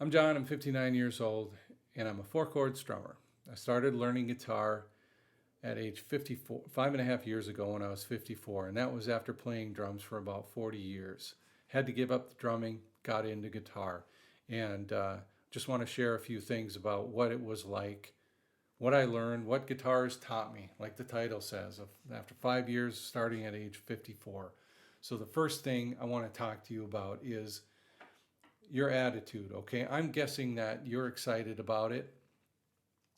I'm John, I'm 59 years old, and I'm a four-chord strummer. I started learning guitar at age 54, 5.5 years ago when I was 54, and that was after playing drums for about 40 years. Had to give up the drumming, got into guitar, and just want to share a few things about what it was like, what I learned, what guitars taught me, like the title says, after 5 years starting at age 54. So the first thing I want to talk to you about is your attitude, okay? I'm guessing that you're excited about it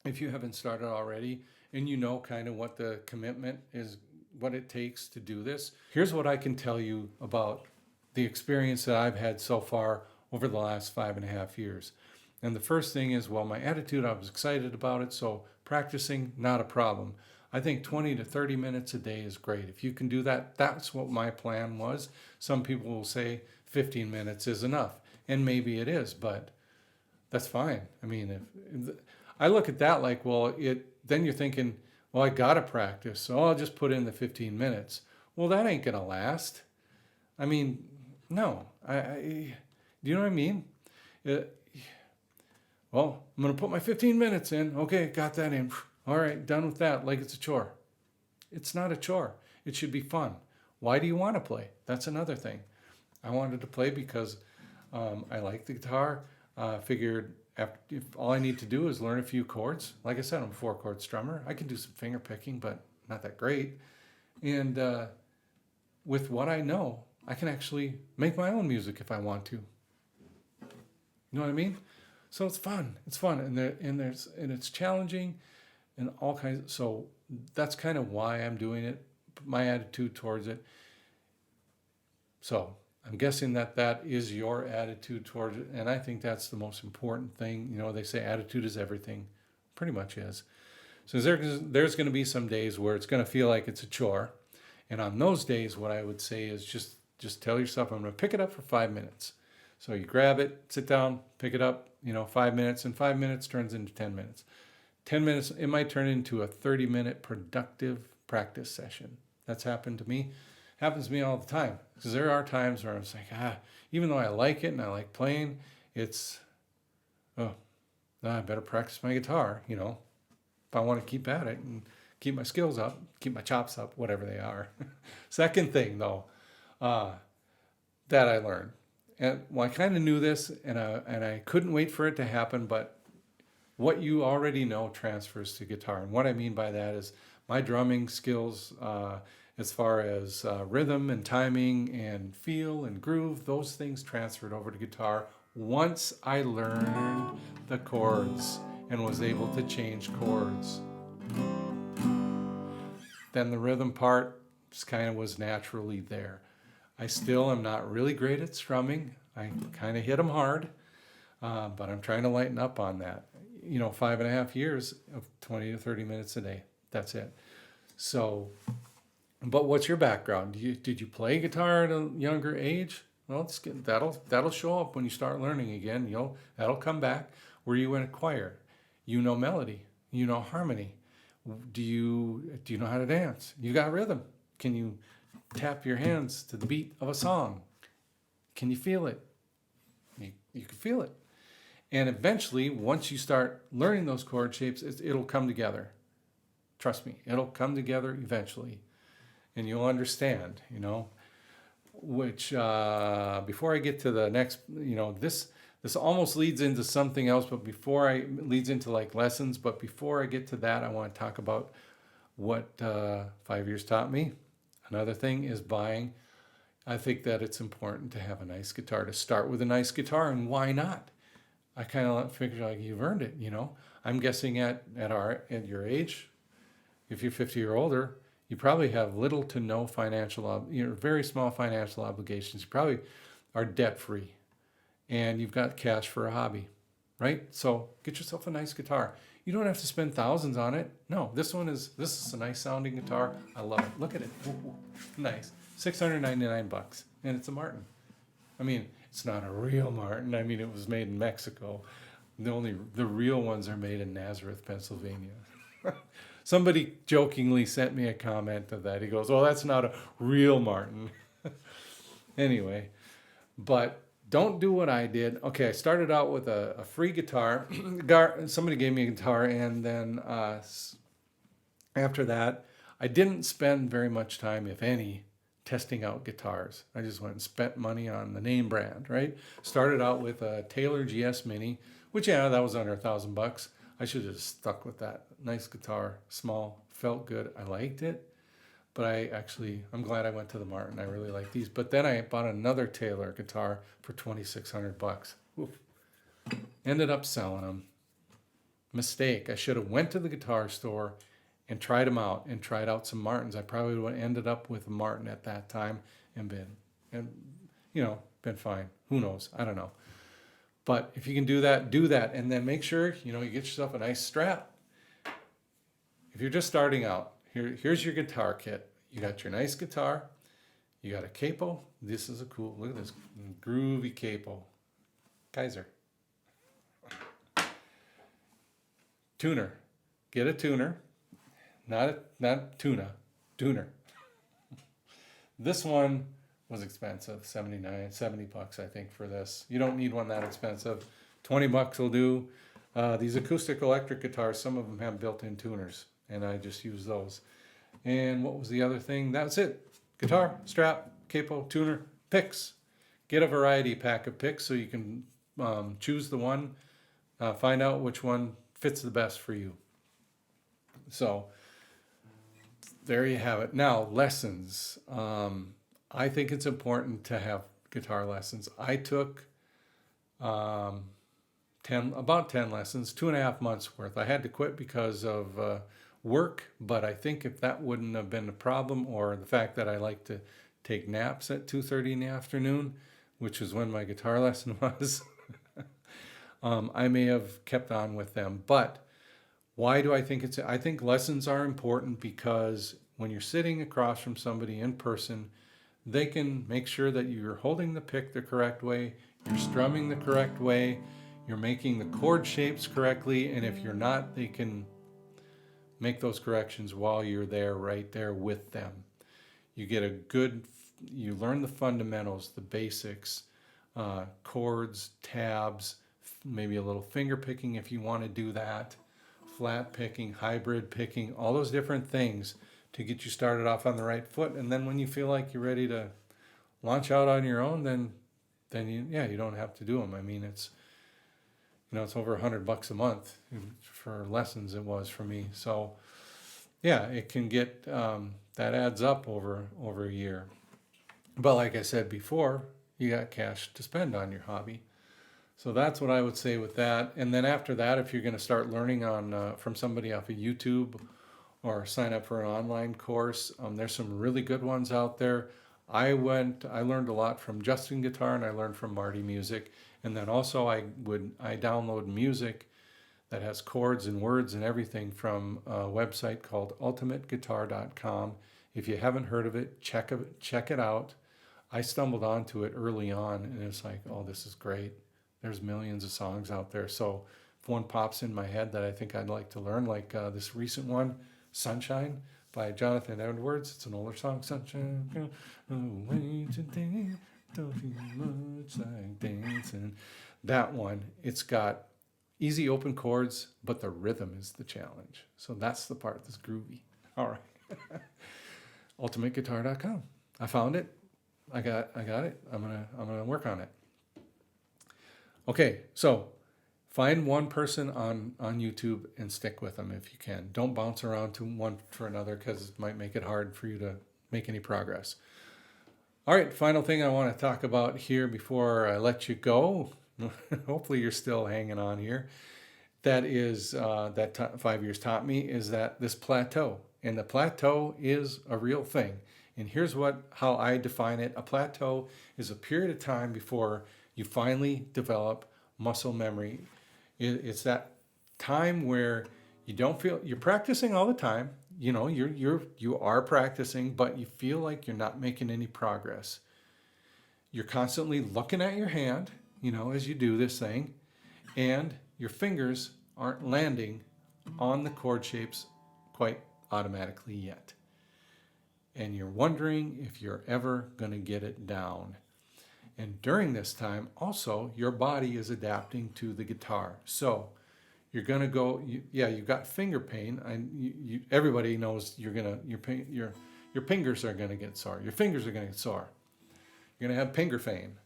if you haven't started already, and you know kind of what the commitment is, what it takes to do this. Here's what I can tell you about the experience that I've had so far over the last 5.5 years. And the first thing is, well, my attitude, I was excited about it, so practicing, not a problem. I think 20 to 30 minutes a day is great. If you can do that, that's what my plan was. Some people will say 15 minutes is enough. And maybe it is, but that's fine. I mean, if I look at that like, well, then you're thinking, well, I gotta practice, so I'll just put in the 15 minutes. Well, that ain't gonna last. I mean, no. Do you know what I mean? Well, I'm gonna put my 15 minutes in. Okay, got that in. All right, done with that. Like it's a chore. It's not a chore. It should be fun. Why do you want to play? That's another thing. I wanted to play because I like the guitar. Figured if all I need to do is learn a few chords. Like I said, I'm a four-chord strummer. I can do some finger picking, but not that great. And with what I know, I can actually make my own music if I want to. You know what I mean? So it's fun. It's fun, and it's challenging, and all kinds. So that's kind of why I'm doing it. My attitude towards it. So I'm guessing that is your attitude towards it, and I think that's the most important thing. You know, they say attitude is everything. Pretty much is. So there's going to be some days where it's going to feel like it's a chore, and on those days, what I would say is just tell yourself, I'm going to pick it up for 5 minutes. So you grab it, sit down, pick it up, 5 minutes, and 5 minutes turns into 10 minutes. 10 minutes, it might turn into a 30-minute productive practice session. That's happened to me. Happens to me all the time, because there are times where I was like, even though I like it and I like playing, it's, I better practice my guitar, if I want to keep at it and keep my skills up, keep my chops up, whatever they are. Second thing, though, that I learned, and I kind of knew this, and I couldn't wait for it to happen, but what you already know transfers to guitar. And what I mean by that is my drumming skills, as far as rhythm and timing and feel and groove, those things transferred over to guitar once I learned the chords and was able to change chords. Then the rhythm part just kind of was naturally there. I still am not really great at strumming. I kind of hit them hard, but I'm trying to lighten up on that. 5.5 years of 20 to 30 minutes a day. That's it. So, but what's your background? Did you play guitar at a younger age? Well, that'll show up when you start learning again. That'll come back. Were you in a choir? You know melody. You know harmony. Do you know how to dance? You got rhythm. Can you tap your hands to the beat of a song? Can you feel it? You can feel it. And eventually, once you start learning those chord shapes, it'll come together. Trust me, it'll come together eventually. And you'll understand, which before I get to the next, this almost leads into something else, but leads into like lessons. But before I get to that, I want to talk about what 5 years taught me. Another thing is buying. I think that it's important to have a nice guitar, to start with a nice guitar, and why not? I kind of figure like you've earned it, I'm guessing at your age, if you're 50 or older, you probably have little to no very small financial obligations. You probably are debt free, and you've got cash for a hobby, right? So get yourself a nice guitar. You don't have to spend thousands on it. No, this is a nice sounding guitar. I love it. Look at it. Ooh, nice. $699, and it's a Martin. I mean, it's not a real Martin. I mean, it was made in Mexico. The real ones are made in Nazareth, Pennsylvania. Somebody jokingly sent me a comment of that. He goes, "Oh, that's not a real Martin." Anyway, but don't do what I did. Okay, I started out with a free guitar. Somebody gave me a guitar, and then after that, I didn't spend very much time, if any, testing out guitars. I just went and spent money on the name brand, right? Started out with a Taylor GS Mini, which, yeah, that was under $1,000. I should have stuck with that. Nice guitar, small, felt good. I liked it. But I'm glad I went to the Martin. I really like these. But then I bought another Taylor guitar for $2,600. Oof. Ended up selling them. Mistake. I should have went to the guitar store and tried them out and tried out some Martins. I probably would have ended up with a Martin at that time and been fine. Who knows? I don't know. But if you can do that, and then make sure you get yourself a nice strap. If you're just starting out, here's your guitar kit. You got your nice guitar. You got a capo. This is look at this groovy capo. Kaiser. Tuner. Get a tuner. Not tuna. Tuner. This one was expensive. $70 I think for this. You don't need one that expensive. $20 will do. These acoustic electric guitars, some of them have built-in tuners, and I just use those. And what was the other thing? That's it. Guitar, strap, capo, tuner, picks. Get a variety pack of picks so you can choose the one, find out which one fits the best for you. So there you have it. Now, lessons. I think it's important to have guitar lessons. I took about 10 lessons, 2.5 months worth. I had to quit because of work, but I think if that wouldn't have been a problem, or the fact that I like to take naps at 2:30 in the afternoon, which is when my guitar lesson was, I may have kept on with them. But why do I think I think lessons are important because when you're sitting across from somebody in person, they can make sure that you're holding the pick the correct way, you're strumming the correct way, you're making the chord shapes correctly, and if you're not, they can make those corrections while you're there, right there with them. You learn the fundamentals, the basics, chords, tabs, maybe a little finger picking if you want to do that, flat picking, hybrid picking, all those different things to get you started off on the right foot. And then when you feel like you're ready to launch out on your own, then you don't have to do them. I mean, it's over $100 a month for lessons. It was for me. So yeah, it can get, that adds up over a year. But like I said before, you got cash to spend on your hobby. So that's what I would say with that. And then after that, if you're going to start learning from somebody off of YouTube or sign up for an online course, there's some really good ones out there. I learned a lot from Justin Guitar, and I learned from Marty Music. And then also I download music that has chords and words and everything from a website called ultimateguitar.com. If you haven't heard of it, check it out. I stumbled onto it early on, and it's like, oh, this is great. There's millions of songs out there. So if one pops in my head that I think I'd like to learn, like this recent one, Sunshine by Jonathan Edwards. It's an older song, Sunshine. Way today, don't feel much like dancing. That one, it's got easy open chords, but the rhythm is the challenge. So that's the part that's groovy. All right. ultimateguitar.com. I found it. I got it. I'm gonna work on it. Okay, so find one person on YouTube and stick with them if you can. Don't bounce around to one for another because it might make it hard for you to make any progress. All right, final thing I want to talk about here before I let you go. Hopefully you're still hanging on here. That is, 5 years taught me, is that this plateau. And the plateau is a real thing. And here's how I define it. A plateau is a period of time before you finally develop muscle memory. It's that time where you don't feel you're practicing all the time. You are practicing, but you feel like you're not making any progress. You're constantly looking at your hand, as you do this thing, and your fingers aren't landing on the chord shapes quite automatically yet. And you're wondering if you're ever going to get it down. And during this time, also, your body is adapting to the guitar. So you're gonna go, you've got finger pain. Everybody knows your fingers are gonna get sore. Your fingers are gonna get sore. You're gonna have finger pain.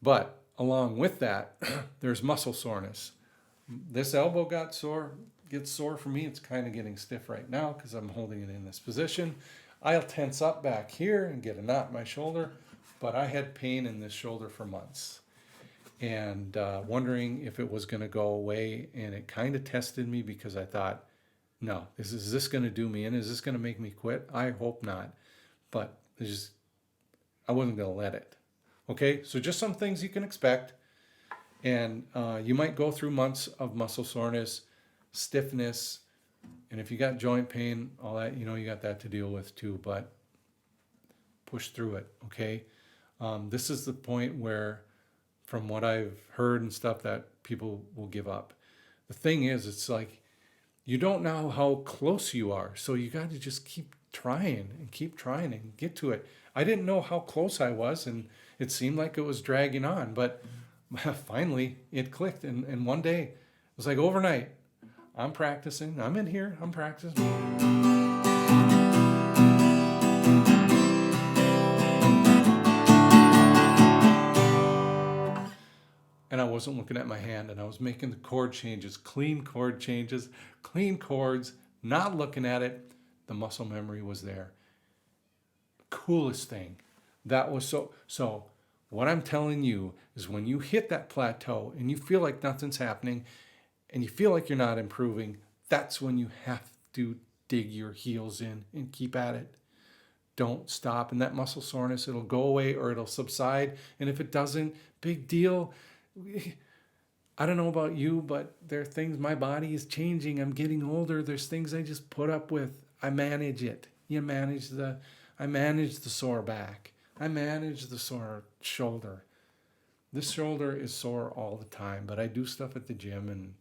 But along with that, there's muscle soreness. This elbow gets sore for me. It's kind of getting stiff right now because I'm holding it in this position. I'll tense up back here and get a knot in my shoulder, but I had pain in this shoulder for months and wondering if it was going to go away. And it kind of tested me because I thought, no, is this going to do me in? Is this going to make me quit? I hope not. But I wasn't going to let it. Okay, so just some things you can expect. And you might go through months of muscle soreness, stiffness, and if you got joint pain, all that, you got that to deal with too, but push through it, okay? This is the point where, from what I've heard and stuff, that people will give up. The thing is, it's like, you don't know how close you are, so you got to just keep trying and get to it. I didn't know how close I was, and it seemed like it was dragging on, but finally it clicked, and one day, it was like overnight, I'm practicing. I'm in here. I'm practicing. And I wasn't looking at my hand, and I was making the chord changes, clean chords, not looking at it. The muscle memory was there. Coolest thing. That was so what I'm telling you is, when you hit that plateau and you feel like nothing's happening, and you feel like you're not improving, that's when you have to dig your heels in and keep at it. Don't stop. And that muscle soreness, it'll go away or it'll subside. And if it doesn't, big deal. I don't know about you, but there are things, my body is changing. I'm getting older. There's things I just put up with. I manage it. I manage the sore back. I manage the sore shoulder. This shoulder is sore all the time, but I do stuff at the gym and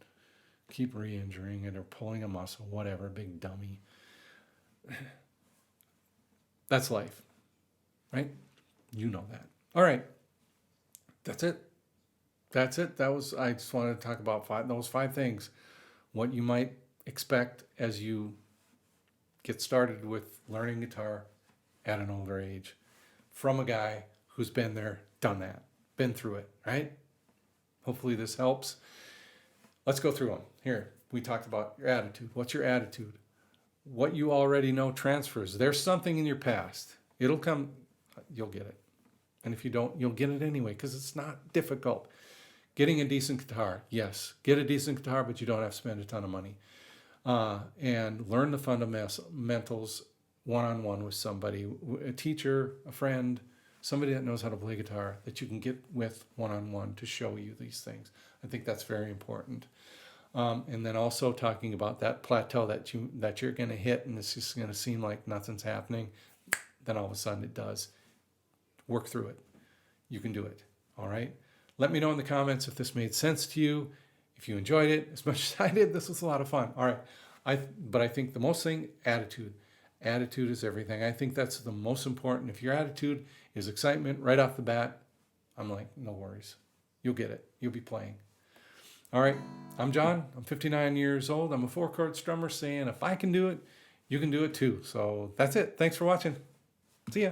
keep re-injuring it or pulling a muscle, whatever, big dummy. That's life, right? You know that. All right. That's it. I just wanted to talk about those five things. What you might expect as you get started with learning guitar at an older age from a guy who's been there, done that, been through it, right? Hopefully this helps. Let's go through them. Here, we talked about your attitude. What's your attitude? What you already know transfers. There's something in your past. It'll come, you'll get it. And if you don't, you'll get it anyway, because it's not difficult. Getting a decent guitar, yes. Get a decent guitar, but you don't have to spend a ton of money. And learn the fundamentals one-on-one with somebody, a teacher, a friend, somebody that knows how to play guitar that you can get with one-on-one to show you these things. I think that's very important. And then also talking about that plateau that you're going to hit, and it's just going to seem like nothing's happening. Then all of a sudden it does. Work through it. You can do it. All right. Let me know in the comments if this made sense to you. If you enjoyed it as much as I did, this was a lot of fun. All right. But I think the most thing, attitude. Attitude is everything. I think that's the most important. If your attitude is excitement right off the bat, I'm like, no worries. You'll get it. You'll be playing. All right. I'm John. I'm 59 years old. I'm a 4-chord strummer saying, if I can do it, you can do it too. So that's it. Thanks for watching. See ya.